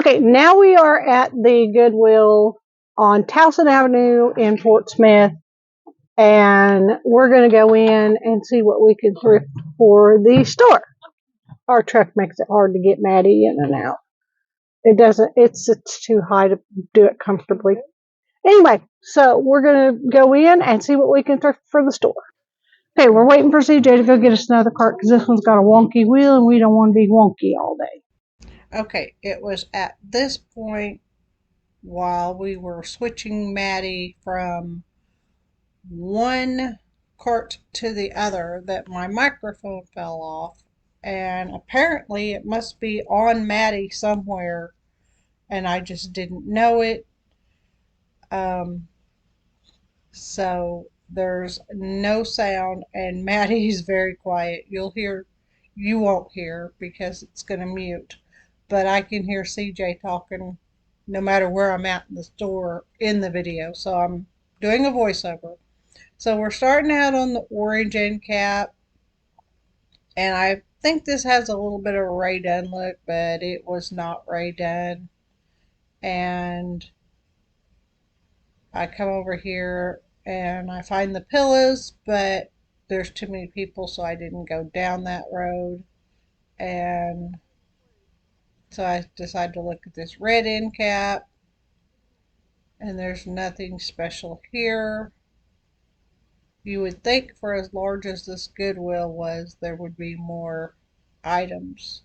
Okay, now we are at the Goodwill on Towson Avenue in Fort Smith, and we're going to go in and see what we can thrift for the store. Our truck makes it hard to get Maddie in and out. It doesn't, it's too high to do it comfortably. Anyway, so we're going to go in and see what we can thrift for the store. Okay, we're waiting for CJ to go get us another cart because this one's got a wonky wheel and we don't want to be wonky all day. Okay, it was at this point while we were switching Maddie from one cart to the other that my microphone fell off. And apparently it must be on Maddie somewhere, and I just didn't know it. Um, so there's no sound, and Maddie's very quiet. You won't hear because it's going to mute, but I can hear CJ talking no matter where I'm at in the store in the video. So I'm doing a voiceover. So we're starting out on the orange end cap, and I think this has a little bit of a Ray Dunn look, but it was not Ray Dunn. And I come over here and I find the pillows, but there's too many people, so I didn't go down that road. And so I decided to look at this red end cap, and there's nothing special here. You would think for as large as this Goodwill was, there would be more items,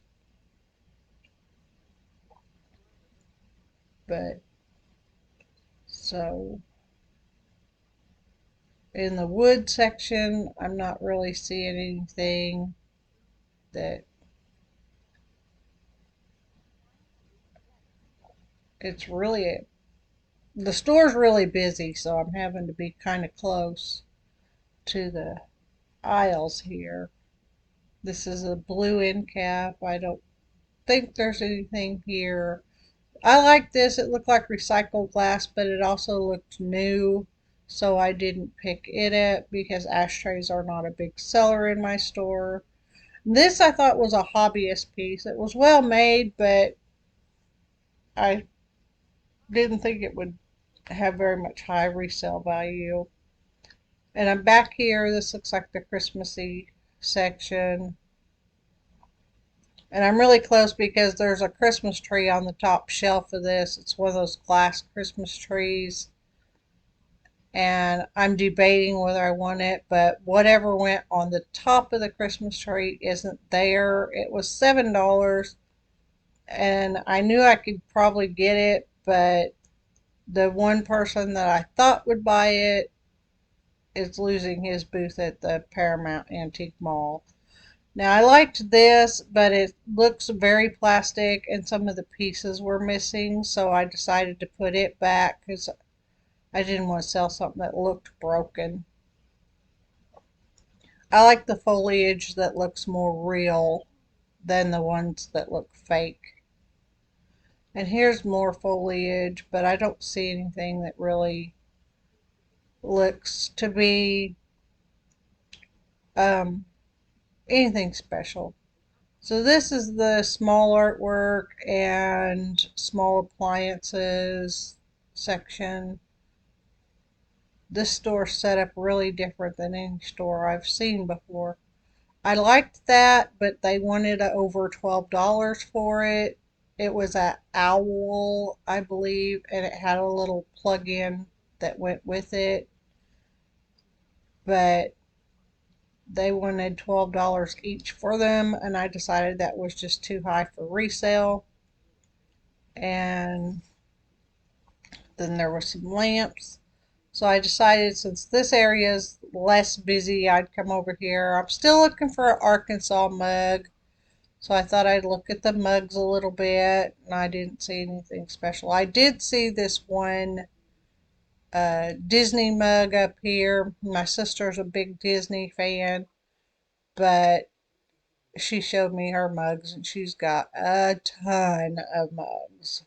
but so in the wood section, I'm not really seeing anything that it's really, the store's really busy, so I'm having to be kind of close to the aisles here. This is a blue end cap. I don't think there's anything here. I like this. It looked like recycled glass, but it also looked new, so I didn't pick it up because ashtrays are not a big seller in my store. This I thought was a hobbyist piece. It was well made, but I didn't think it would have very much high resale value. And I'm back here. This looks like the Christmassy section. And I'm really close because there's a Christmas tree on the top shelf of this. It's one of those glass Christmas trees. And I'm debating whether I want it, but whatever went on the top of the Christmas tree isn't there. It was $7, and I knew I could probably get it, but the one person that I thought would buy it is losing his booth at the Paramount Antique Mall. Now I liked this, but it looks very plastic and some of the pieces were missing, so I decided to put it back because I didn't want to sell something that looked broken. I like the foliage that looks more real than the ones that look fake. And here's more foliage, but I don't see anything that really looks to be um, anything special. So this is the small artwork and small appliances section. This store set up really different than any store I've seen before. I liked that, but they wanted over $12 for it. It was at Owl, I believe, and it had a little plug-in that went with it. But they wanted $12 each for them, and I decided that was just too high for resale. And then there were some lamps. So I decided since this area is less busy, I'd come over here. I'm still looking for an Arkansas mug. So I thought I'd look at the mugs a little bit, and I didn't see anything special. I did see this one Disney mug up here. My sister's a big Disney fan, but she showed me her mugs, and she's got a ton of mugs.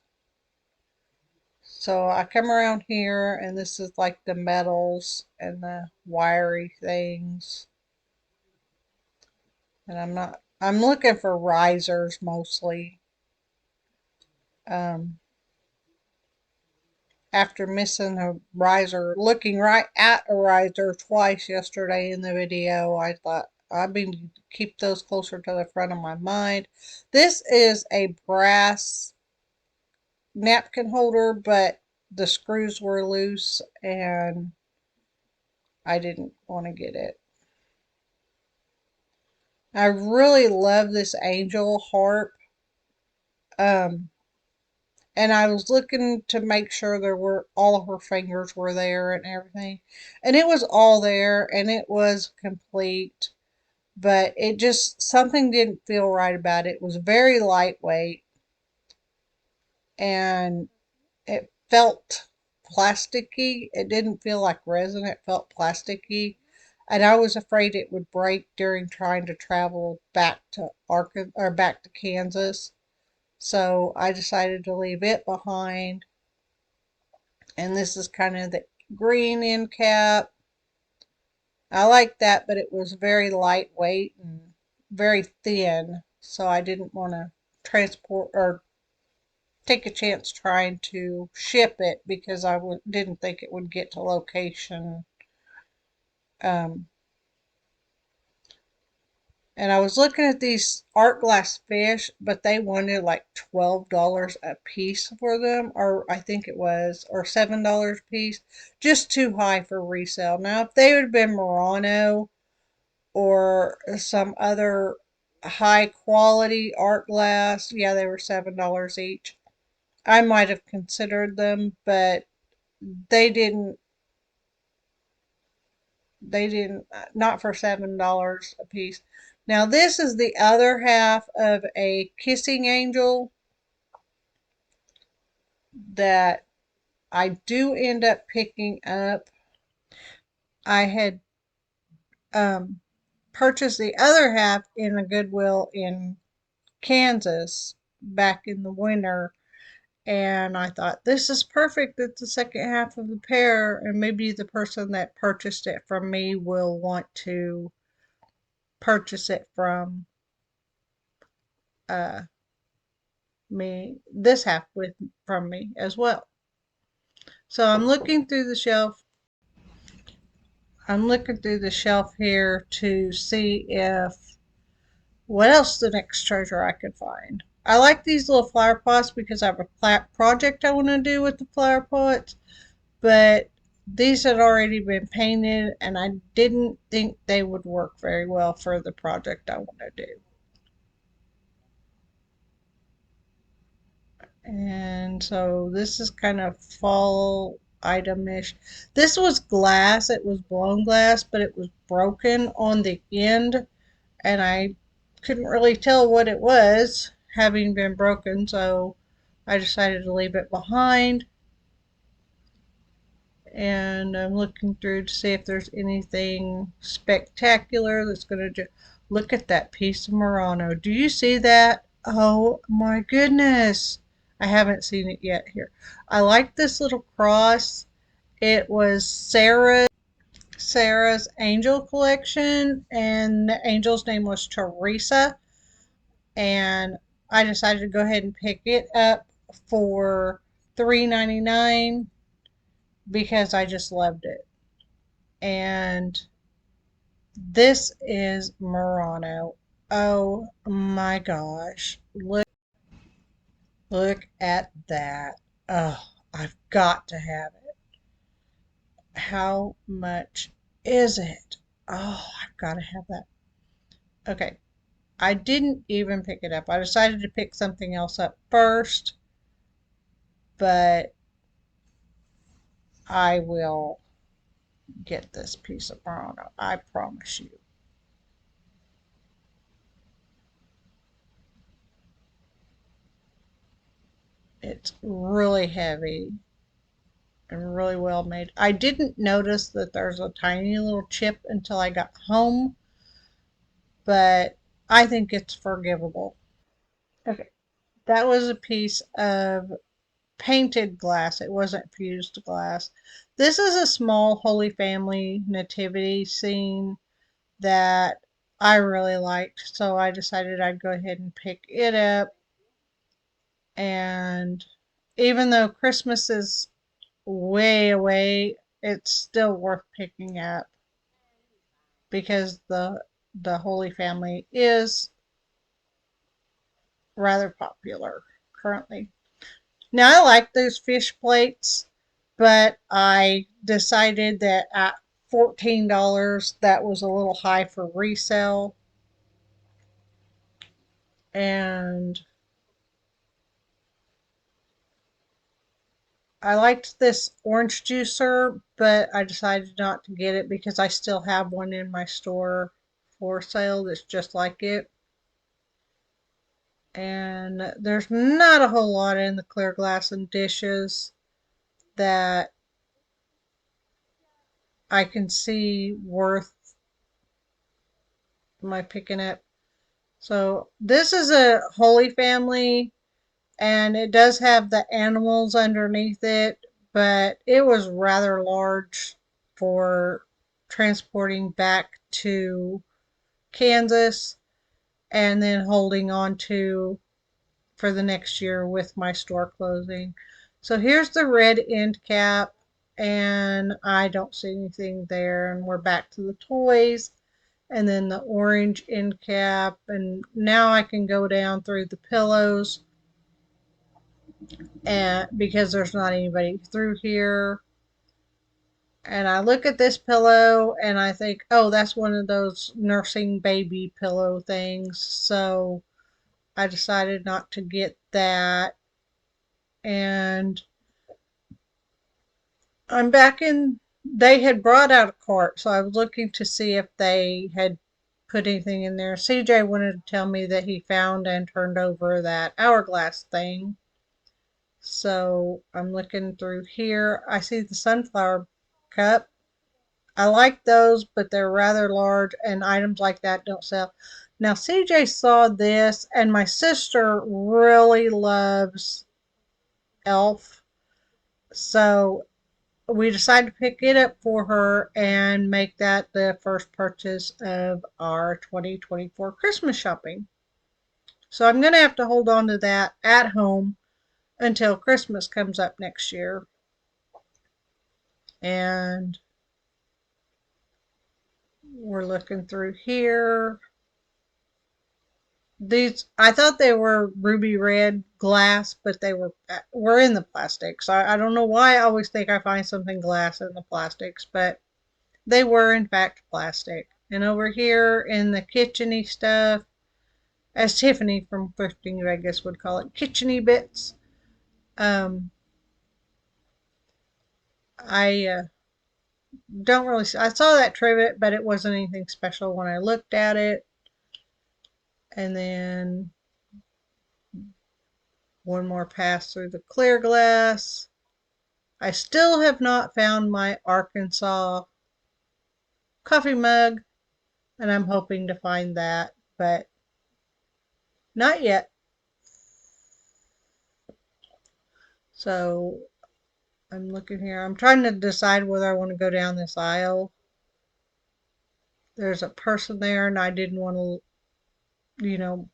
So I come around here, and this is like the metals and the wiry things. And I'm looking for risers mostly. Um, after missing a riser, looking right at a riser twice yesterday in the video, I thought I've been keep those closer to the front of my mind. This is a brass napkin holder, but the screws were loose and I didn't want to get it. I really love this angel harp. Um, and I was looking to make sure there were all of her fingers were there and everything. And it was all there and it was complete, but it just something didn't feel right about it. It was very lightweight and it felt plasticky. It didn't feel like resin, it felt plasticky. And I was afraid it would break during trying to travel back to Arkansas or back to Kansas. So I decided to leave it behind. And this is kind of the green end cap. I like that, but it was very lightweight and very thin. So I didn't want to transport or take a chance trying to ship it because I didn't think it would get to location. Um, and I was looking at these art glass fish, but they wanted like $12 a piece for them, or I think it was, or $7 a piece, just too high for resale. Now, if they would have been Murano or some other high quality art glass, yeah, they were $7 each. I might have considered them, but they didn't not for $7 a piece. Now this is the other half of a kissing angel that I do end up picking up. I had um, purchased the other half in a Goodwill in Kansas back in the winter, and I thought this is perfect. It's the second half of the pair, and maybe the person that purchased it from me will want to purchase it from uh, me this half with from me as well. So I'm looking through the shelf here to see if what else the next treasure I can find. I like these little flower pots because I have a project I want to do with the flower pots, but these had already been painted and I didn't think they would work very well for the project I want to do. And so this is kind of fall item-ish. This was glass. It was blown glass, but it was broken on the end, and I couldn't really tell what it was, having been broken, so I decided to leave it behind. And I'm looking through to see if there's anything spectacular that's going to do. Look at that piece of Murano. Do you see that? Oh my goodness. I haven't seen it yet here. I like this little cross. It was Sarah's angel collection, and the angel's name was Teresa. And I decided to go ahead and pick it up for $3.99 because I just loved it. And this is Murano. Oh my gosh. Look at that. Oh, I've got to have it. How much is it? Oh, I've got to have that. Okay. I didn't even pick it up. I decided to pick something else up first, but I will get this piece of Murano. I promise you. It's really heavy and really well made. I didn't notice that there's a tiny little chip until I got home, but I think it's forgivable. Okay, that was a piece of painted glass. It wasn't fused glass. This is a small Holy Family nativity scene that I really liked, so I decided I'd go ahead and pick it up. And even though Christmas is way away, it's still worth picking up because the Holy Family is rather popular currently. Now I like those fish plates, but I decided that at $14 that was a little high for resale, and I liked this orange juicer, but I decided not to get it because I still have one in my store for sale that's just like it. And there's not a whole lot in the clear glass and dishes that I can see worth my picking up. So this is a Holy Family, and it does have the animals underneath it, but it was rather large for transporting back to Kansas and then holding on to for the next year with my store closing. So here's the red end cap, and I don't see anything there, and we're back to the toys. And then the orange end cap, and now I can go down through the pillows, and because there's not anybody through here. And I look at this pillow and I think, oh, that's one of those nursing baby pillow things. So I decided not to get that. And I'm back in, they had brought out a cart. So I was looking to see if they had put anything in there. CJ wanted to tell me that he found and turned over that hourglass thing. So I'm looking through here. I see the sunflower cup. I like those, but they're rather large, and items like that don't sell. Now, CJ saw this, and my sister really loves Elf, so we decided to pick it up for her and make that the first purchase of our 2024 Christmas shopping. So I'm going to have to hold on to that at home until Christmas comes up next year. And we're looking through here. These, I thought they were ruby red glass, but they were in the plastic. So I don't know why I always think I find something glass in the plastics, but they were in fact plastic. And over here in the kitcheny stuff, as Tiffany from Thrifting Vegas would call it, kitcheny bits. Um, I don't really. I saw that trivet, but it wasn't anything special when I looked at it. And then one more pass through the clear glass. I still have not found my Arkansas coffee mug, and I'm hoping to find that, but not yet. So I'm looking here. I'm trying to decide whether I want to go down this aisle. There's a person there, and I didn't want to,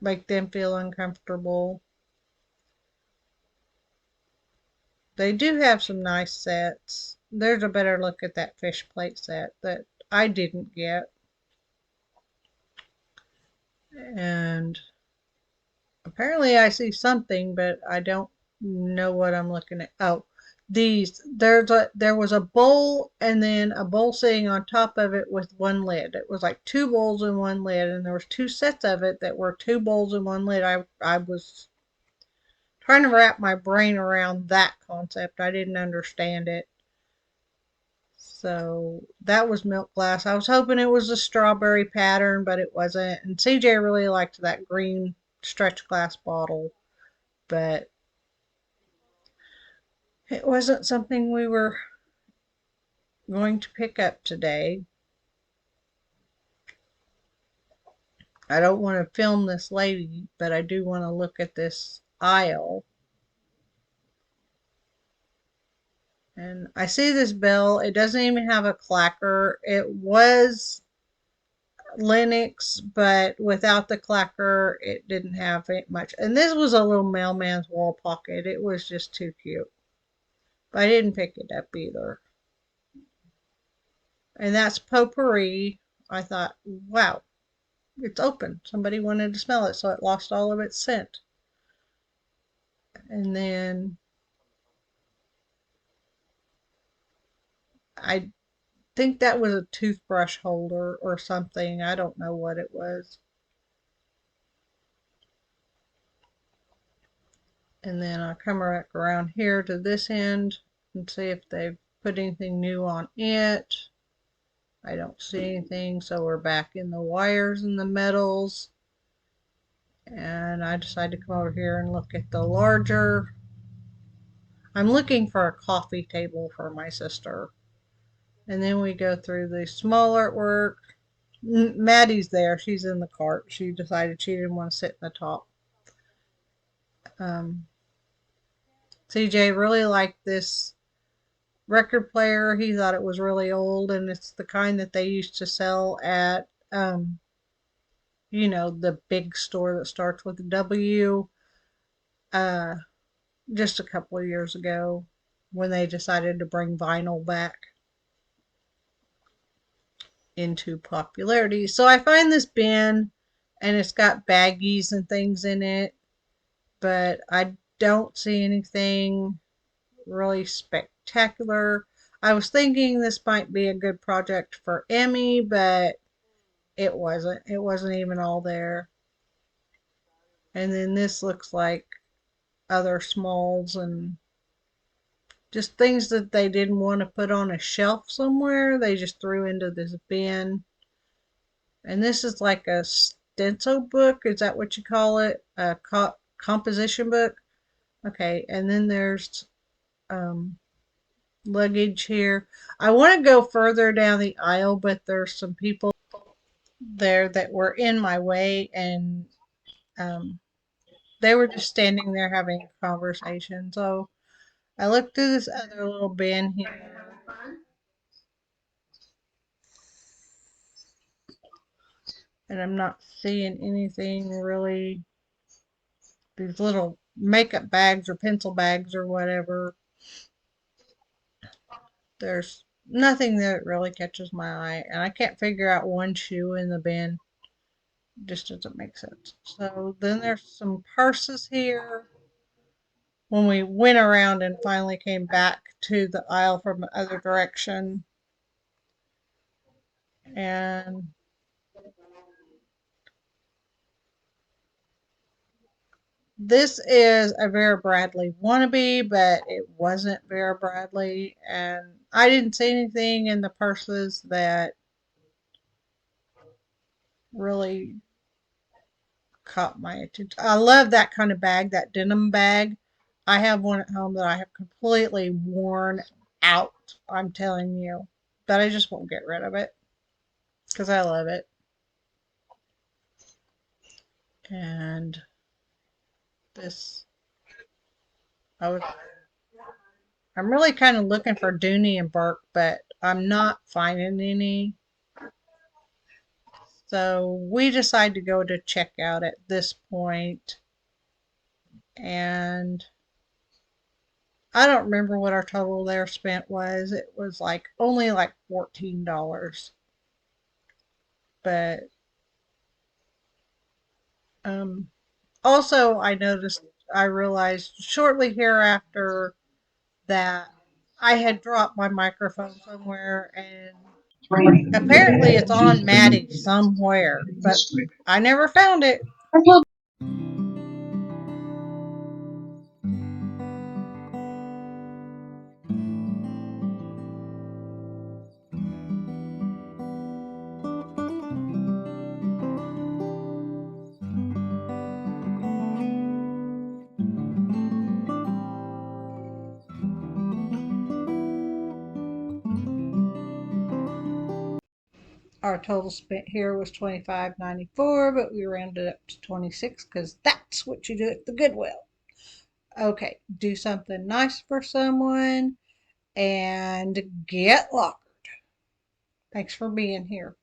make them feel uncomfortable. They do have some nice sets. There's a better look at that fish plate set that I didn't get. And apparently I see something, but I don't know what I'm looking at. Oh, there was a bowl and then a bowl sitting on top of it with one lid. It was like two bowls and one lid, and there was two sets of it that were two bowls and one lid. I was trying to wrap my brain around that concept. I didn't understand it. So that was milk glass. I was hoping it was a strawberry pattern, but it wasn't. And CJ really liked that green stretch glass bottle, but it wasn't something we were going to pick up today. I don't want to film this lady, but I do want to look at this aisle. And I see this bell. It doesn't even have a clacker. It was Linux, but without the clacker, it didn't have it much. And this was a little mailman's wall pocket. It was just too cute. But I didn't pick it up either. And that's potpourri. I thought, wow, it's open. Somebody wanted to smell it, so it lost all of its scent. And then I think that was a toothbrush holder or something. I don't know what it was. And then I'll come back around here to this end and see if they've put anything new on it. I don't see anything, so we're back in the wires and the metals. And I decided to come over here and look at the larger. I'm looking for a coffee table for my sister. And then we go through the small artwork. Maddie's there. She's in the cart. She decided she didn't want to sit in the top. Um, CJ really liked this record player. He thought it was really old, and it's the kind that they used to sell at, the big store that starts with a W, uh, just a couple of years ago when they decided to bring vinyl back into popularity. So I find this bin, and it's got baggies and things in it, but I don't see anything really spectacular. I was thinking this might be a good project for Emmy, but it wasn't. It wasn't even all there. And then this looks like other smalls and just things that they didn't want to put on a shelf somewhere. They just threw into this bin. And this is like a stencil book. Is that what you call it? A composition book? Okay. And then there's um, luggage here. I want to go further down the aisle, but there's some people there that were in my way, and um, they were just standing there having a conversation. So I looked through this other little bin here, and I'm not seeing anything really. These little makeup bags or pencil bags or whatever. There's nothing that really catches my eye, and I can't figure out one shoe in the bin. It just doesn't make sense. So then there's some purses here. When we went around and finally came back to the aisle from the other direction, and this is a Vera Bradley wannabe, but it wasn't Vera Bradley, and I didn't see anything in the purses that really caught my attention. I love that kind of bag, that denim bag. I have one at home that I have completely worn out, I'm telling you. But I just won't get rid of it because I love it. And this, I was, I'm really kind of looking for Dooney and Burke, but I'm not finding any. So we decided to go to checkout at this point, and I don't remember what our total there spent was. It was like only like $14. But um, also, I realized shortly hereafter that I had dropped my microphone somewhere, and apparently it's on Maddie somewhere, but I never found it. Our total spent here was $25.94, but we rounded up to 26 because that's what you do at the Goodwill. Okay, do something nice for someone and get locked. Thanks for being here.